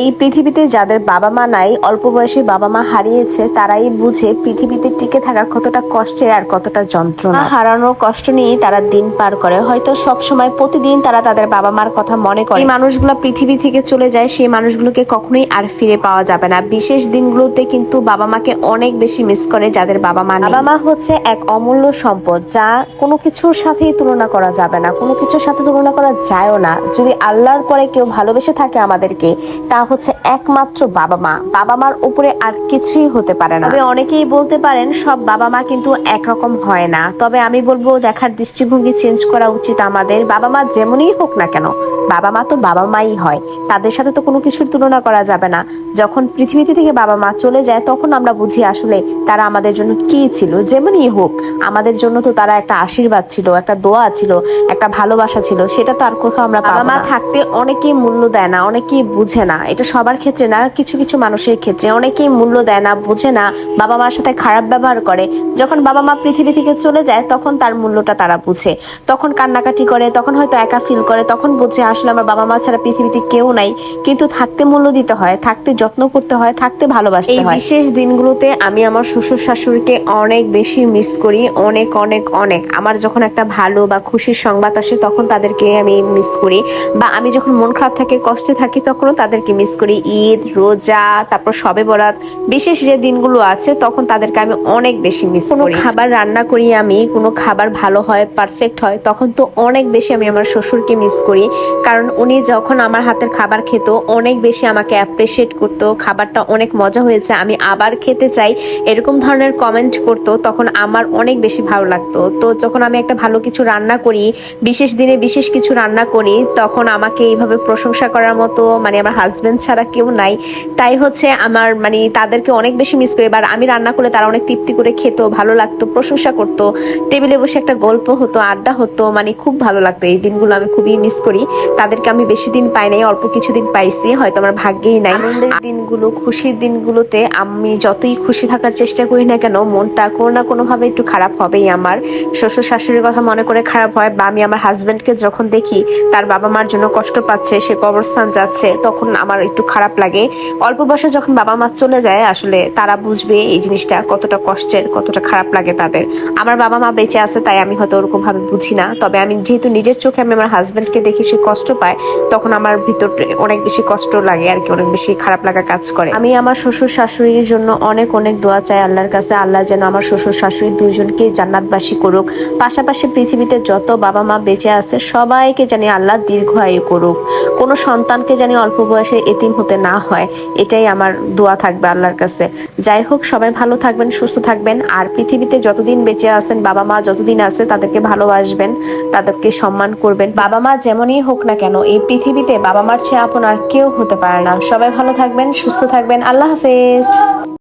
এই পৃথিবীতে যাদের বাবা মা নাই, অল্প বয়সে বাবা মা হারিয়েছে, তারাই বুঝে পৃথিবীতে টিকে থাকা কতটা কষ্টের আর কতটা যন্ত্রণা। হারানোর কষ্ট নিয়ে তারা দিন পার করে, হয়তো সব সময় প্রতিদিন তারা তাদের বাবা মার কথা মনে করে। এই মানুষগুলো পৃথিবী থেকে চলে যায়, সেই মানুষগুলোকে কখনোই আর ফিরে পাওয়া যাবে না। বিশেষ দিনগুলোতে কিন্তু বাবা মাকে অনেক বেশি মিস করে যাদের বাবা মা নেই। বাবা মা হচ্ছে এক অমূল্য সম্পদ, যা কোনো কিছুর সাথেই তুলনা করা যাবে না, কোনো কিছুর সাথে তুলনা করা যায়ও না। যদি আল্লাহর পরে কেউ ভালোবেসে থাকে আমাদেরকে, তা হচ্ছে একমাত্র বাবা মা। বাবা মার উপরে আর কিছুই হতে পারে না। তবে অনেকেই বলতে পারেন সব বাবা মা কিন্তু একরকম হয় না, তবে আমি বলবো দেখার দৃষ্টিভঙ্গি চেঞ্জ করা উচিত আমাদের। বাবা মা যেমনই হোক না কেন, বাবা মা তো বাবা মাই হয়, তাদের সাথে তো কোনো কিছুর তুলনা করা যাবে না। যখন পৃথিবীতে থেকে বাবা মা চলে যায়, তখন আমরা বুঝি আসলে তারা আমাদের জন্য কি ছিল। যেমনই হোক, আমাদের জন্য তো তারা একটা আশীর্বাদ ছিল, একটা দোয়া ছিল, একটা ভালোবাসা ছিল, সেটা তো আর কোথাও আমরা পাবো না। বাবা মা থাকতে অনেকেই মূল্য দেয় না, অনেকেই বুঝে না। এটা সবার ক্ষেত্রে না, কিছু কিছু মানুষের ক্ষেত্রে অনেকেই মূল্য দেয় না, বুঝে না, বাবা মার সাথে খারাপ ব্যবহার করে। যখন বাবা মা পৃথিবী থেকে চলে যায়, তখন তার মূল্যটা তারা বুঝে, তখন কান্নাকাটি করে, তখন হয়তো একা ফিল করে, তখন বুঝে আসলে আমার বাবা মা ছাড়া পৃথিবীতে কেউ নাই। কিন্তু থাকতে মূল্য দিতে হয়, থাকতে যত্ন করতে হয়, থাকতে ভালোবাসতে হয়। এই বিশেষ দিনগুলোতে আমি আমার শ্বশুর শাশুড়িকে অনেক বেশি মিস করি, অনেক অনেক অনেক। আমার যখন একটা ভালো বা খুশির সংবাদ আসে, তখন তাদেরকে আমি মিস করি, বা আমি যখন মন খারাপ থাকে, কষ্টে থাকি, তখনও তাদেরকে মিস করি। ঈদ, রোজা, তারপর শবে বরাত, বিশেষ যে দিনগুলো আছে, তখন তাদেরকে আমি অনেক বেশি মিস করি। কোনো খাবার রান্না করি আমি, কোনো খাবার ভালো হয়, পারফেক্ট হয়, তখন তো অনেক বেশি আমি আমার শ্বশুরকে মিস করি। কারণ উনি যখন আমার হাতের খাবার খেত, অনেক বেশি আমাকে অ্যাপ্রিসিয়েট করতো, খাবারটা অনেক মজা হয়েছে, আমি আবার খেতে চাই, এরকম ধরনের কমেন্ট করতো। তখন আমার অনেক বেশি ভালো লাগতো। তো যখন আমি একটা ভালো কিছু রান্না করি, বিশেষ দিনে বিশেষ কিছু রান্না করি, তখন আমাকে এইভাবে প্রশংসা করার মতো মানে আমার হাজবেন্ড ছাড়া কেউ নাই। তাই হচ্ছে আমার মানে তাদেরকে অনেক বেশি মিস করি। এবার আমি রান্না করলে তারা অনেক তৃপ্তি করে খেত, ভালো লাগতো, প্রশংসা করতো, টেবিলে বসে একটা গল্প হতো, আড্ডা হতো, মানে খুব ভালো লাগতো। এই দিনগুলো আমি খুবই মিস করি। তাদেরকে আমি বেশি দিন পাই নাই, অল্প কিছুদিন পাইছি, হয়তো আমার ভাগ্যেই নাই। আনন্দের দিনগুলো, খুশির দিনগুলোতে আমি যতই খুশি থাকার চেষ্টা করি না কেন, মনটা কোনো না কোনো ভাবে একটু খারাপ হবেই আমার। শ্বশুর শাশুড়ির কথা মনে করে খারাপ হয়, বা আমি আমার হাজবেন্ডকে যখন দেখি তার বাবা মার জন্য কষ্ট পাচ্ছে, সে কবরস্থান যাচ্ছে, তখন আমার একটু খারাপ লাগে। অল্প বয়সে যখন বাবা মা চলে যায়, আসলে তারা বুঝবে এই জিনিসটা কতটা কষ্টের, কতটা খারাপ লাগে তাদের। আমার বাবা মা বেঁচে আছে, তাই আমি হয়তো ওরকম ভাবে বুঝি না। তবে আমি যেহেতু নিজের চোখে আমি আমার হাজবেন্ডকে দেখি সে কষ্ট পায়, তখন আমার ভিতর অনেক বেশি কষ্ট লাগে আর কি, অনেক বেশি খারাপ লাগা কাজ করে। আমি আমার শ্বশুর শাশুড়ির জন্য অনেক অনেক দোয়া চাই আল্লাহর কাছে। আল্লাহ যেন আমার শ্বশুর শাশুড়ি দুইজনকে জান্নাতবাসী করুক। পাশাপাশি পৃথিবীতে যত বাবা মা বেঁচে আছে, সবাইকে জানি আল্লাহ দীর্ঘ আয়ু করুক। কোনো সন্তানকে জানি অল্প বয়সে এতিম হতে না হয়, এটাই আমার দোয়া থাকবে আল্লাহর কাছে। যাই হোক, সবাই ভালো থাকবেন, সুস্থ থাকবেন। আর পৃথিবীতে যতদিন বেঁচে আছেন, বাবা মা যতদিন আছে, তাদেরকে ভালোবাসবেন, তাদেরকে সম্মান করবেন। বাবা মা যেমনই হোক না কেন, এই পৃথিবীতে বাবা মার চেয়ে আপন আর কেউ হতে পারে না। সবাই ভালো থাকবেন, সুস্থ থাকবেন। আল্লাহ হাফেজ।